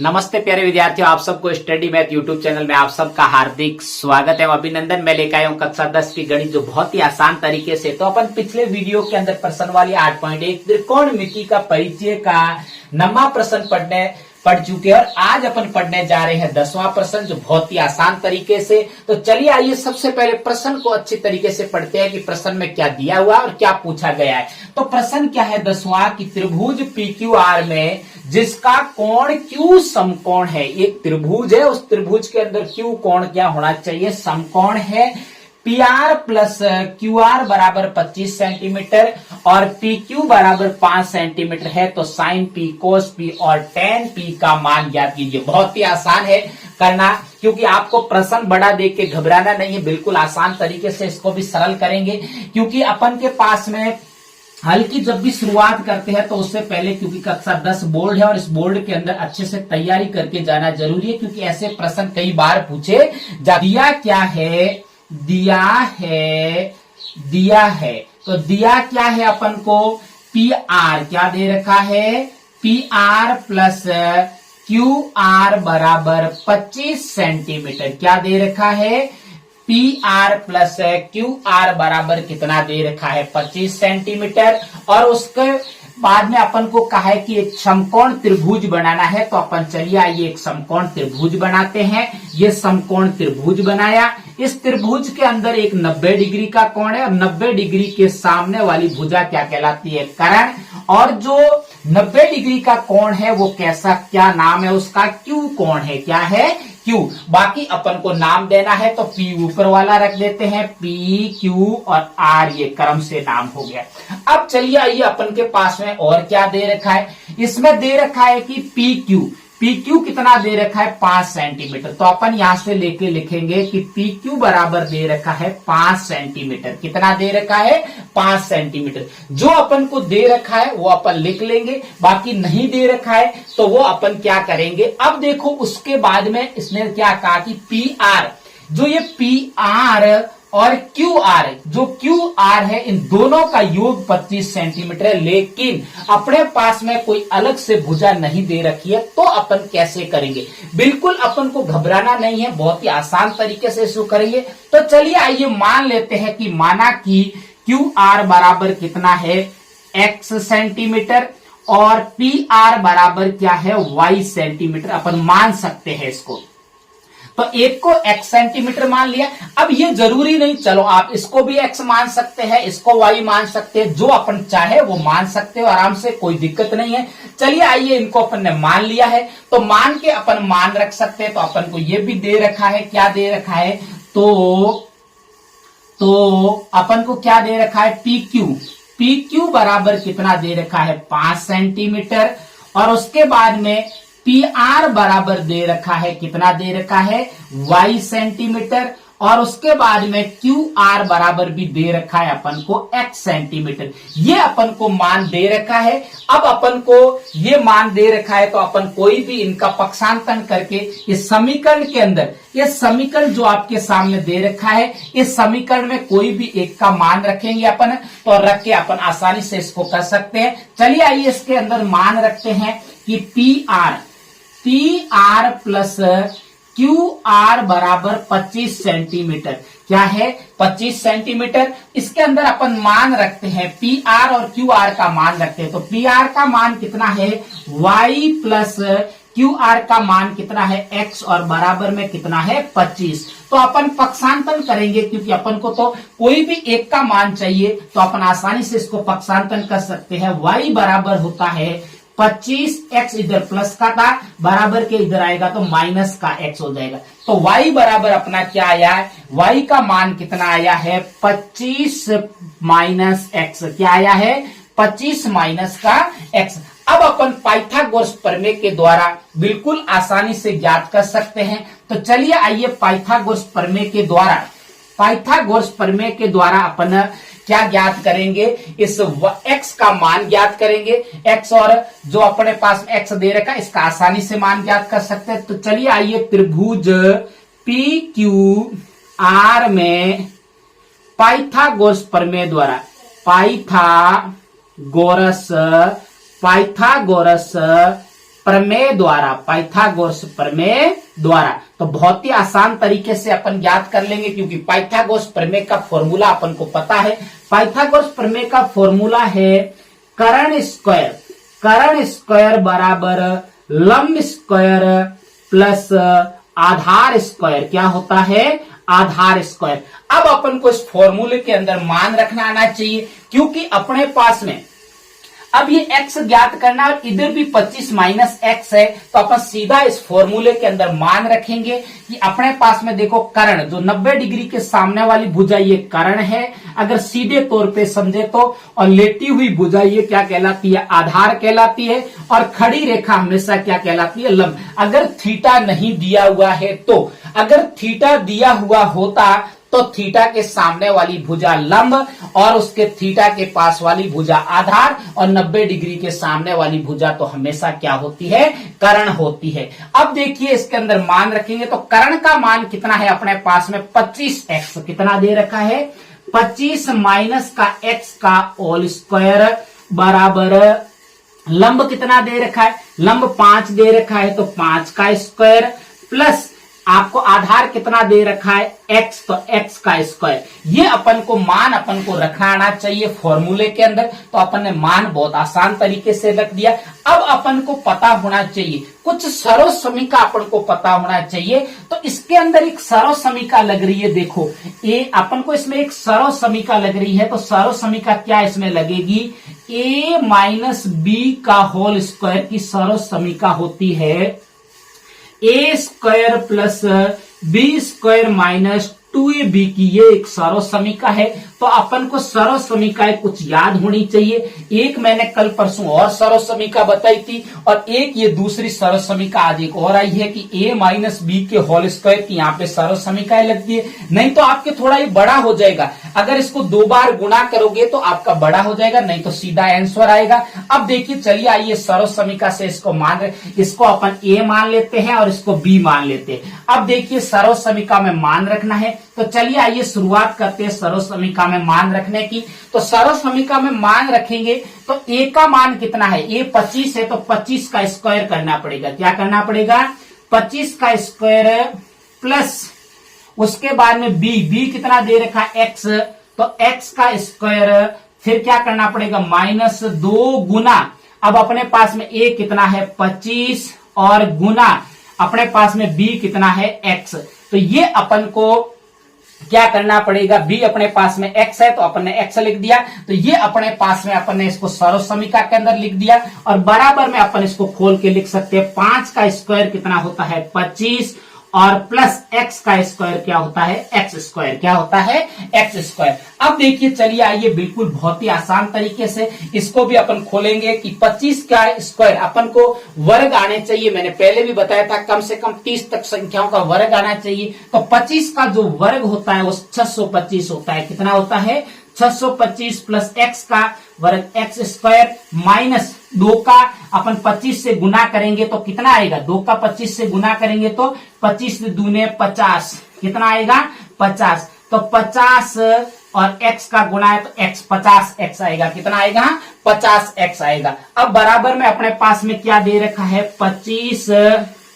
नमस्ते प्यारे विद्यार्थियों, आप सबको स्टडी मैथ यूट्यूब चैनल में आप सबका हार्दिक स्वागत है। अभिनंदन। मैं लेकर आया हूँ कक्षा 10 की गणित, जो बहुत ही आसान तरीके से। तो अपन पिछले वीडियो के अंदर प्रश्न वाली 8.1 त्रिकोणमिति का परिचय का 9वां प्रश्न पढ़ चुके हैं और आज अपन पढ़ने जा रहे हैं 10वां प्रश्न, जो बहुत ही आसान तरीके से। तो चलिए आइए सबसे पहले प्रश्न को अच्छी तरीके से पढ़ते हैं कि प्रश्न में क्या दिया हुआ और क्या पूछा गया है। तो प्रश्न क्या है 10वां कि त्रिभुज PQR में जिसका कोण Q समकोण है। एक त्रिभुज है, उस त्रिभुज के अंदर Q कोण क्या होना चाहिए? समकोण है। PR प्लस QR बराबर 25 सेंटीमीटर और PQ बराबर 5 सेंटीमीटर है। तो साइन P, कोस P और टेन P का मान ज्ञात कीजिए। बहुत ही आसान है करना, क्योंकि आपको प्रश्न बड़ा देख के घबराना नहीं है। बिल्कुल आसान तरीके से इसको भी सरल करेंगे, क्योंकि अपन के पास में हल की जब भी शुरुआत करते हैं तो उससे पहले, क्योंकि कक्षा 10 बोर्ड है और इस बोर्ड के अंदर अच्छे से तैयारी करके जाना जरूरी है, क्योंकि ऐसे प्रश्न कई बार पूछे दिया क्या है, दिया है। तो दिया क्या है अपन को? PR क्या दे रखा है? PR प्लस QR बराबर 25 सेंटीमीटर क्या दे रखा है? PR प्लस QR बराबर कितना दे रखा है? 25 सेंटीमीटर। और उसके बाद में अपन को कहा है कि एक समकोण त्रिभुज बनाना है। तो अपन चलिए आइए एक समकोण त्रिभुज बनाते हैं। ये समकोण त्रिभुज बनाया। इस त्रिभुज के अंदर एक 90 डिग्री का कोण है और 90 डिग्री के सामने वाली भुजा क्या कहलाती है? कर्ण। और जो 90 डिग्री का कोण है वो कैसा, क्या नाम है उसका? Q कोण है। क्या है? Q। बाकी अपन को नाम देना है तो P ऊपर वाला रख देते हैं, P, Q और R ये क्रम से नाम हो गया। अब चलिए आइए अपन के पास में और क्या दे रखा है। इसमें दे रखा है कि PQ कितना दे रखा है? 5 सेंटीमीटर। तो अपन यहां से लेके लिखेंगे कि PQ बराबर दे रखा है 5 सेंटीमीटर। कितना दे रखा है? 5 सेंटीमीटर। जो अपन को दे रखा है वो अपन लिख लेंगे, बाकी नहीं दे रखा है तो वो अपन क्या करेंगे। अब देखो उसके बाद में इसने क्या कहा कि PR, जो ये PR और QR, जो QR है, इन दोनों का योग 25 सेंटीमीटर है। लेकिन अपने पास में कोई अलग से भुजा नहीं दे रखी है, तो अपन कैसे करेंगे? बिल्कुल अपन को घबराना नहीं है, बहुत ही आसान तरीके से इसको करेंगे। तो चलिए आइए मान लेते हैं कि माना कि QR बराबर कितना है? X सेंटीमीटर और PR बराबर क्या है? Y centimetre. अपन मान सकते हैं इसको। तो एक को x सेंटीमीटर मान लिया। अब ये जरूरी नहीं, चलो आप इसको भी x मान सकते हैं, इसको y मान सकते हैं, जो अपन चाहे वो मान सकते हो आराम से, कोई दिक्कत नहीं है। चलिए आइए इनको अपन ने मान लिया है, तो मान के अपन मान रख सकते हैं। तो अपन को ये भी दे रखा है, क्या दे रखा है? तो अपन को क्या दे रखा है? PQ बराबर कितना दे रखा है? 5 सेंटीमीटर। और उसके बाद में PR बराबर दे रखा है, कितना दे रखा है? Y centimetre. और उसके बाद में QR बराबर भी दे रखा है अपन को X सेंटीमीटर। ये अपन को मान दे रखा है। अब अपन को ये मान दे रखा है तो अपन कोई भी इनका पक्षांतन करके इस समीकरण के अंदर, ये समीकरण जो आपके सामने दे रखा है, इस समीकरण में कोई भी एक का मान रखेंगे अपन, तो रख के अपन आसानी से इसको कर सकते हैं। चलिए आइए इसके अंदर मान रखते हैं कि PR प्लस QR बराबर 25 सेंटीमीटर। क्या है? 25 सेंटीमीटर। इसके अंदर अपन मान रखते हैं PR और QR का मान रखते हैं। तो PR का मान कितना है? Y प्लस QR का मान कितना है? X और बराबर में कितना है? 25। तो अपन पक्षांतन करेंगे, क्योंकि अपन को तो कोई भी एक का मान चाहिए, तो अपन आसानी से इसको पक्षांतन कर सकते हैं। Y बराबर होता है 25, x इधर प्लस का था, बराबर के इधर आएगा तो माइनस का x हो जाएगा। तो y बराबर अपना क्या आया है? y का मान कितना आया है? 25 माइनस x। क्या आया है? 25 माइनस का x। अब अपन पाइथागोरस प्रमेय के द्वारा बिल्कुल आसानी से ज्ञात कर सकते हैं। तो चलिए आइए पाइथागोरस प्रमेय के द्वारा अपन क्या ज्ञात करेंगे? इस x का मान ज्ञात करेंगे। x और जो अपने पास x दे रखा है, इसका आसानी से मान ज्ञात कर सकते हैं। तो चलिए आइए त्रिभुज PQR में पाइथागोरस प्रमेय द्वारा, पाइथागोरस प्रमेय द्वारा, पाइथागोरस प्रमेय द्वारा। तो बहुत ही आसान तरीके से अपन ज्ञात कर लेंगे, क्योंकि पाइथागोरस प्रमेय का फॉर्मूला अपन को पता है। पाइथागोरस प्रमेय का फॉर्मूला है कर्ण स्क्वायर बराबर लंब स्क्वायर प्लस आधार स्क्वायर। क्या होता है? आधार स्क्वायर। अब अपन को इस फॉर्मूले के अंदर मान रखना आना चाहिए, क्योंकि अपने पास में अब ये x ज्ञात करना और इधर भी 25 माइनस एक्स है, तो अपन सीधा इस फॉर्मूले के अंदर मान रखेंगे कि अपने पास में देखो कर्ण जो 90 डिग्री के सामने वाली भुजा ये कर्ण है, अगर सीधे तौर पे समझे तो, और लेटी हुई भुजा ये क्या कहलाती है? आधार कहलाती है, और खड़ी रेखा हमेशा क्या कहलाती है? लंब। अगर थीटा नहीं दिया हुआ है तो, अगर थीटा दिया हुआ होता तो थीटा के सामने वाली भुजा लंब और उसके थीटा के पास वाली भुजा आधार, और 90 डिग्री के सामने वाली भुजा तो हमेशा क्या होती है? कर्ण होती है। अब देखिए इसके अंदर मान रखेंगे तो कर्ण का मान कितना है अपने पास में? 25x। कितना दे रखा है? 25 माइनस का x का होल स्क्वायर बराबर लंब कितना दे रखा है? लंब 5 दे रखा है, तो 5 का स्क्वायर प्लस आपको आधार कितना दे रखा है? x, तो x का स्क्वायर। ये अपन को मान अपन को रखना आना चाहिए फॉर्मूले के अंदर। तो अपन ने मान बहुत आसान तरीके से रख दिया। अब अपन को पता होना चाहिए कुछ सरल समीका, अपन को पता होना चाहिए। तो इसके अंदर एक सरल समीका लग रही है, देखो ये अपन को इसमें एक सरल समीका लग रही है। तो सरल समीका क्या इसमें लगेगी? a माइनस बी का होल स्क्वायर की सरल समीका होती है A square plus B square minus 2ab की। ये एक सरल समीका है। तो अपन को सरल समीकाएं कुछ याद होनी चाहिए। एक मैंने कल परसों और सरल समीका बताई थी, और एक ये दूसरी सरल समीका आज एक और आई है कि a माइनस बी के होल स्क्वायर की यहाँ पे सरल समीकाएं लगती है। नहीं तो आपके थोड़ा ये बड़ा हो जाएगा, अगर इसको 2 बार गुणा करोगे तो आपका बड़ा हो जाएगा, नहीं तो सीधा आंसर आएगा। अब देखिए, चलिए आइए सरल समीका से इसको अपन a मान लेते हैं और इसको b मान लेते हैं। अब देखिए सरल समीका में मान रखना है, तो चलिए आइए शुरुआत करते हैं सरल समीका में मान रखने की। तो सरल समीका में मान रखेंगे तो a का मान कितना है? a 25 है, तो 25 का स्क्वायर करना पड़ेगा। क्या करना पड़ेगा? 25 का स्क्वायर प्लस उसके बाद में b कितना दे रखा है? x, तो x का स्क्वायर, फिर क्या करना पड़ेगा? माइनस 2 गुना, अब अपने पास में a कितना है? 25, और गुना अपने पास में b कितना है? x। तो ये अपन को क्या करना पड़ेगा? b अपने पास में x है, तो अपन ने x लिख दिया। तो ये अपने पास में अपन ने इसको सरल समीका के अंदर लिख दिया, और बराबर में अपन इसको खोल के लिख सकते हैं। 5 का स्क्वायर कितना होता है? 25, और प्लस x का स्क्वायर क्या होता है? x square. क्या होता है? x square. अब देखिए, चलिए आइए बिल्कुल बहुत ही आसान तरीके से इसको भी अपन खोलेंगे कि 25 का स्क्वायर अपन को वर्ग आने चाहिए। मैंने पहले भी बताया था कम से कम 30 तक संख्याओं का वर्ग आना चाहिए। तो 25 का जो वर्ग होता है वो 625 होता है। कितना होता है? 625 प्लस x का वर्ग x स्क्वायर माइनस 2 का अपन 25 से गुना करेंगे तो कितना आएगा? 2 का 25 से गुना करेंगे तो 25 दूने 50, कितना आएगा? 50। तो 50 और x का गुना है तो x 50x आएगा। कितना आएगा? 50x आएगा। अब बराबर में अपने पास में क्या दे रखा है? 25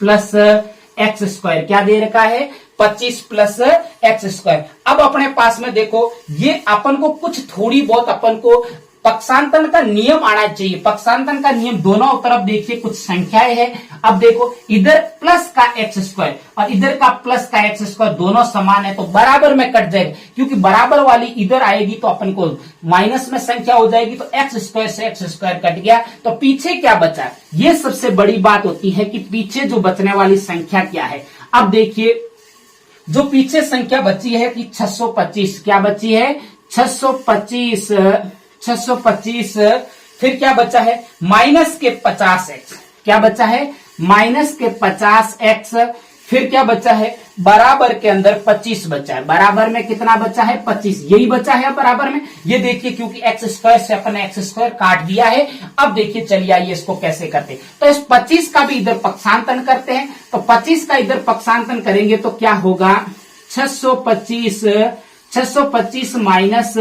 प्लस एक्स स्क्वायर। क्या दे रखा है? 25 प्लस एक्स स्क्वायर। अब अपने पास में देखो, ये अपन को कुछ थोड़ी बहुत अपन को पक्षांतन का नियम आना चाहिए। पक्षांतन का नियम, दोनों तरफ देखिए कुछ संख्याएं हैं। अब देखो, इधर प्लस का एक्स स्क्वायर और इधर का प्लस का एक्स स्क्वायर दोनों समान है, तो बराबर में कट जाएगा, क्योंकि बराबर वाली इधर आएगी तो अपन को माइनस में संख्या हो जाएगी। तो एक्स स्क्वायर से एक्स स्क्वायर कट गया, तो पीछे क्या बचा? ये सबसे बड़ी बात होती है कि पीछे जो बचने वाली संख्या क्या है। अब देखिए, जो पीछे संख्या बची है कि 625, क्या बची है? 625, फिर क्या बचा है? माइनस के 50x। क्या बचा है? माइनस के 50x। फिर क्या बचा है? बराबर के अंदर 25 बचा है। बराबर में कितना बचा है? 25। यही बचा है बराबर में। ये देखिए, क्योंकि एक्स स्क्वायर से अपन एक्स स्क्वायर काट दिया है। अब देखिए, चलिए आइए इसको कैसे करते हैं। तो इस 25 का भी इधर पक्षांतन करते हैं। तो 25 का इधर पक्षांतन करेंगे तो क्या होगा? 625 माइनस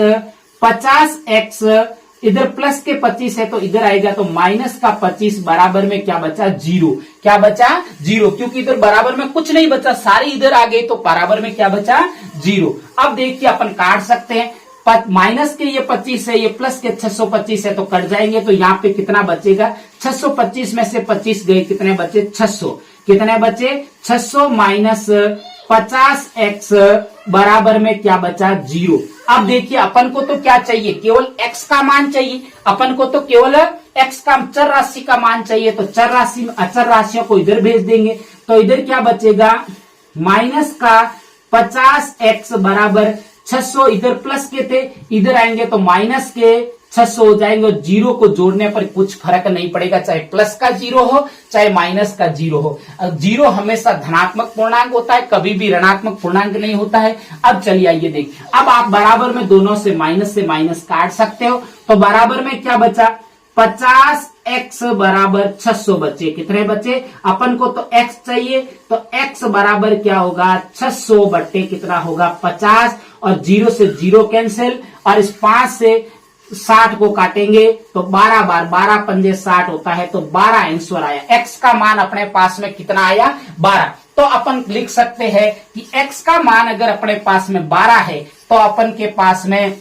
50x इधर प्लस के 25 है तो इधर आएगा तो माइनस का 25 बराबर में क्या बचा 0। क्या बचा 0, क्योंकि इधर बराबर में कुछ नहीं बचा, सारी इधर आ गई तो बराबर में क्या बचा 0। अब देखिए अपन काट सकते हैं, माइनस के ये 25 है, ये प्लस के 625 है तो कट जाएंगे, तो यहाँ पे कितना बचेगा 625 में से 25 गए, कितने बचे 600। कितने बचे 600 माइनस 50x बराबर में क्या बचा 0। अब देखिए अपन को तो क्या चाहिए, केवल x का मान चाहिए, अपन को तो केवल x का चर राशि का मान चाहिए, तो चर राशि अचर राशियों को इधर भेज देंगे, तो इधर क्या बचेगा माइनस का 50x बराबर 600, इधर प्लस के थे इधर आएंगे तो माइनस के 600 हो जाएंगे, और 0 को जोड़ने पर कुछ फर्क नहीं पड़ेगा, चाहे प्लस का 0 हो चाहे माइनस का 0 हो। 0 हमेशा धनात्मक पूर्णांक होता है, कभी भी ऋणात्मक पूर्णांक नहीं होता है। अब चलिए आइए देखिए, अब आप बराबर में दोनों से माइनस काट सकते हो, तो बराबर में क्या बचा 50x बराबर 600 बचे। कितने बचे, अपन को तो x चाहिए, तो x बराबर क्या होगा 600 बट्टे कितना होगा 50, और 0 से 0 कैंसिल, और इस 5 से 60 को काटेंगे तो 12 बार 12 पंजे 60 होता है, तो 12 आंसर आया। x का मान अपने पास में कितना आया 12। तो अपन लिख सकते हैं कि x का मान अगर अपने पास में 12 है तो अपन के पास में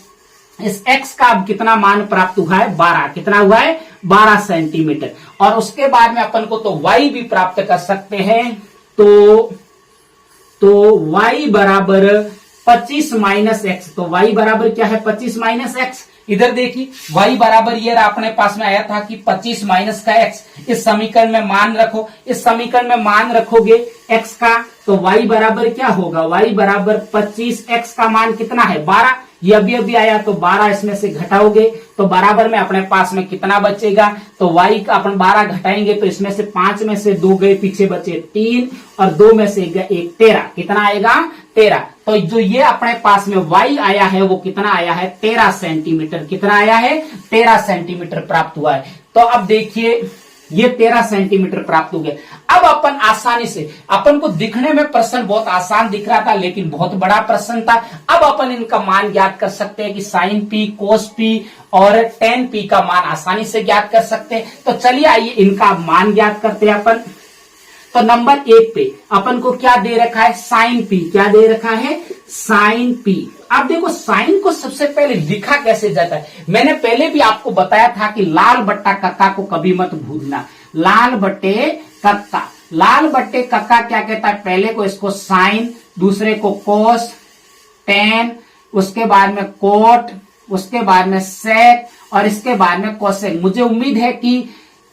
इस x का अब कितना मान प्राप्त हुआ है 12। कितना हुआ है 12 सेंटीमीटर। और उसके बाद में अपन को तो y भी प्राप्त कर सकते हैं, तो y बराबर 25 माइनस एक्स, तो y बराबर क्या है 25 माइनस एक्स। इधर देखिए y बराबर ये अपने पास में आया था कि 25 माइनस का x। इस समीकरण में मान रखो, इस समीकरण में मान रखोगे x का, तो y बराबर क्या होगा y बराबर 25, x का मान कितना है 12, ये अभी आया तो 12 इसमें से घटाओगे तो बराबर में अपने पास में कितना बचेगा, तो y का अपन 12 घटाएंगे तो इसमें से 5 में से 2 गए, पीछे बचे 3, और 2 में से 1 13। कितना आएगा 13। तो जो ये अपने पास में y आया है वो कितना आया है 13 सेंटीमीटर। कितना आया है 13 सेंटीमीटर प्राप्त हुआ है। तो अब देखिए ये 13 सेंटीमीटर प्राप्त हो गया। अब अपन आसानी से, अपन को दिखने में प्रश्न बहुत आसान दिख रहा था लेकिन बहुत बड़ा प्रश्न था। अब अपन इनका मान ज्ञात कर सकते हैं कि साइन पी, कोस पी और टेन पी का मान आसानी से ज्ञात कर सकते हैं। तो चलिए आइए इनका मान ज्ञात करते हैं अपन। तो नंबर 1 पे अपन को क्या दे रखा है साइन पी। क्या दे रखा है साइन पी। अब देखो साइन को सबसे पहले लिखा कैसे जाता है, मैंने पहले भी आपको बताया था कि लाल बट्टा कक्का को कभी मत भूलना। लाल बट्टे कक्का, लाल बट्टे कक्का क्या कहता है, पहले को इसको साइन, दूसरे को कोस, टेन, उसके बाद में कोट, उसके बाद में सेक, और इसके बाद में कोसेक। मुझे उम्मीद है कि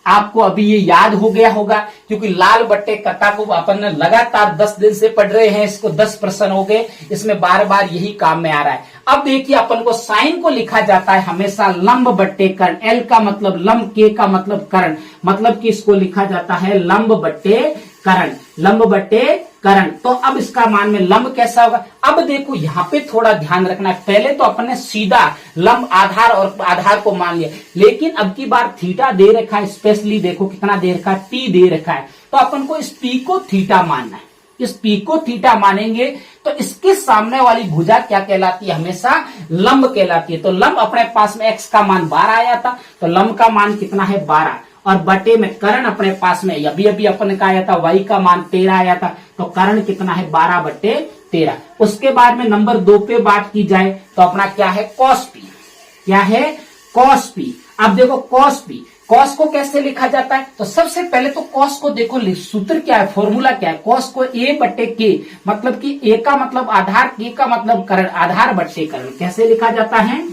आपको अभी ये याद हो गया होगा, क्योंकि लाल बट्टे कक्का को अपन ने लगातार 10 दिन से पढ़ रहे हैं, इसको 10 प्रश्न हो गए, इसमें बार बार यही काम में आ रहा है। अब देखिए अपन को साइन को लिखा जाता है हमेशा लंब बट्टे कर्ण। एल का मतलब लंब, के का मतलब कर्ण, मतलब कि इसको लिखा जाता है लंब बट्टे कर्ण, लंब बट्टे कर्ण। तो अब इसका मान में लंब कैसा होगा, अब देखो यहाँ पे थोड़ा ध्यान रखना है। पहले तो अपन ने सीधा लंब आधार और आधार को मान लिया, लेकिन अब की बार थीटा दे रखा है, स्पेशली देखो कितना दे रखा है टी दे रखा है, तो अपन को इस पी को थीटा मानना है। इस पी को थीटा मानेंगे तो इसके सामने वाली भुजा क्या कहलाती है, हमेशा लंब कहलाती है। तो लंब अपने पास में एक्स का मान 12 आया था, तो लंब का मान कितना है 12, और बटे में कर्ण अपने पास में अभी अपन का आया था वाई का मान 13 आया था, तो कर्ण कितना है 12 बटे 13। उसके बाद में नंबर 2 पे बात की जाए तो अपना क्या है कॉस पी। क्या है कॉस पी। अब देखो कॉस पी, कॉस को कैसे लिखा जाता है, तो सबसे पहले तो कॉस को देखो सूत्र क्या है, फॉर्मूला क्या है। कॉस को ए बटे के, मतलब कि ए का मतलब आधार, के का मतलब कर्ण, आधार बट्टे कर्ण। कैसे लिखा जाता है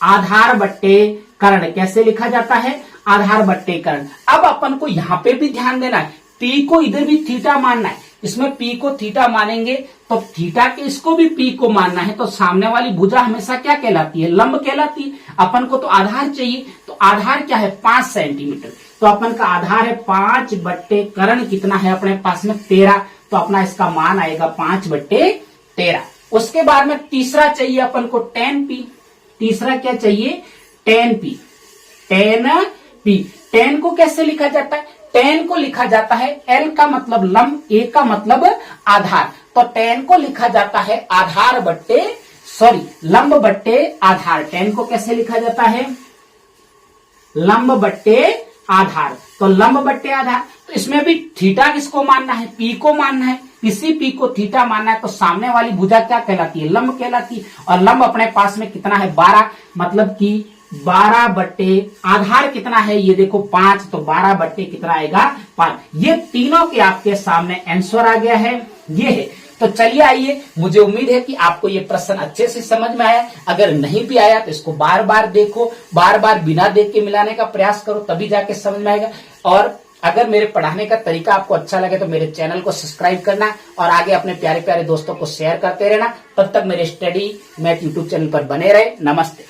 आधार बट्टे कर्ण, कैसे लिखा जाता है आधार बट्टे कर्ण। अब अपन को यहाँ पे भी ध्यान देना है, पी को इधर भी थीटा मानना है, इसमें पी को थीटा मानेंगे तो थीटा के इसको भी पी को मानना है, तो सामने वाली भुजा हमेशा क्या कहलाती है लंब कहलाती है। अपन को तो आधार चाहिए, तो आधार क्या है 5 सेंटीमीटर, तो अपन का आधार है 5 बट्टे कर्ण कितना है अपने पास में 13, तो अपना इसका मान आएगा 5 बट्टे 13। उसके बाद में तीसरा चाहिए अपन को टेन पी। तीसरा क्या चाहिए ten P. Ten P, ten को कैसे लिखा जाता है, टेन को लिखा जाता है एल का मतलब लंब, ए का मतलब आधार, तो टेन को लिखा जाता है आधार बट्टे सॉरी लंब बट्टे आधार, tan को कैसे लिखा जाता है, लंब बट्टे आधार। तो लंब बट्टे आधार, तो इसमें भी थीटा किसको मानना है, पी को मानना है। किसी पी को थीटा मानना है तो सामने वाली भुजा क्या कहलाती है, लंब कहलाती है। और लंब अपने पास में कितना है 12, मतलब कि 12 बट्टे आधार कितना है, ये देखो 5, तो 12 बट्टे कितना आएगा 5। ये तीनों के आपके सामने आंसर आ गया है, ये है। तो चलिए आइए, मुझे उम्मीद है कि आपको ये प्रश्न अच्छे से समझ में आया। अगर नहीं भी आया तो इसको बार बार देखो, बार बार बिना देख के मिलाने का प्रयास करो, तभी जाके समझ में आएगा। और अगर मेरे पढ़ाने का तरीका आपको अच्छा लगे तो मेरे चैनल को सब्सक्राइब करना और आगे अपने प्यारे प्यारे दोस्तों को शेयर करते रहना। तब तक मेरे स्टडी मैथ यूट्यूब चैनल पर बने रहे। नमस्ते।